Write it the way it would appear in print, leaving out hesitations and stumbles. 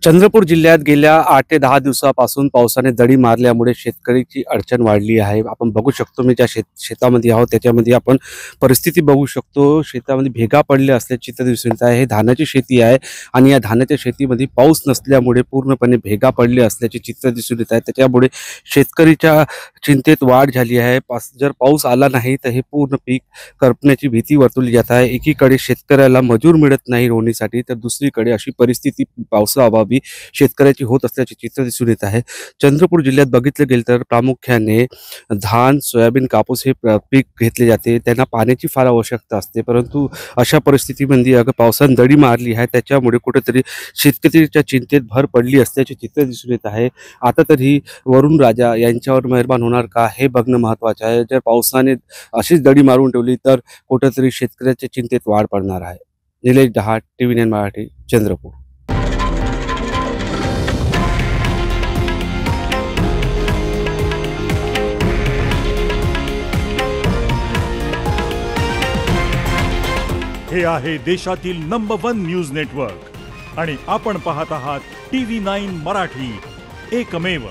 चंद्रपूर जिल्ह्यात गेल्या 8 ते 10 दिवसापासून पावसाने दडी मारल्यामुळे शेतकऱ्याची अडचण वाढली आहे. आपण बघू शकतो मी ज्या शेतामध्ये आहोत त्याच्यामध्ये आपण परिस्थिती बघू शकतो. शेतामध्ये भेगा पडल्या असल्याचे चित्र दिसून येत आहे. हे धानाची शेती आहे आणि या धानाच्या शेतीमध्ये पाऊस नसल्यामुळे पूर्णपणे भेगा पडले असल्याचे चित्र दिसून येत आहे. त्याच्यामुळे शेतकरीच्या चिंतेत वाढ झाली आहे. जर पाऊस आला नाही तर हे पूर्ण पीक करपण्याची भीती वर्तवली जात आहे. एकीकडे शेतकऱ्याला मजूर मिळत नाही रोवणीसाठी, तर दुसरीकडे अशी परिस्थिती पावसाअभावी शेतकऱ्याची होत असल्याचे चित्र दिसून येत आहे. चंद्रपूर जिल्ह्यात बघितलं गेलं तर प्रामुख्याने धान, सोयाबीन, कापूस हे पीक घेतले जाते. त्यांना पाण्याची फार आवश्यकता असते, परंतु अशा परिस्थितीमध्ये अगं पावसाने दडी मारली आहे. त्याच्यामुळे कुठेतरी शेतकऱ्याच्या चिंतेत भर पडली असल्याचे चित्र दिसून येत आहे. आता तरी वरुण राजा यांच्यावर मेहरबान होणार का हे बघणं महत्त्वाचं आहे. जर पावसाने अशीच दडी मारून ठेवली तर कुठेतरी शेतकऱ्याच्या चिंतेत वाढ पडणार आहे. निलेश डहाट, TV9 मराठी, चंद्रपूर. हे आहे देशातील नंबर 1 न्यूज नेटवर्क आणि आपण पाहत आहात TV9 मराठी, एकमेव.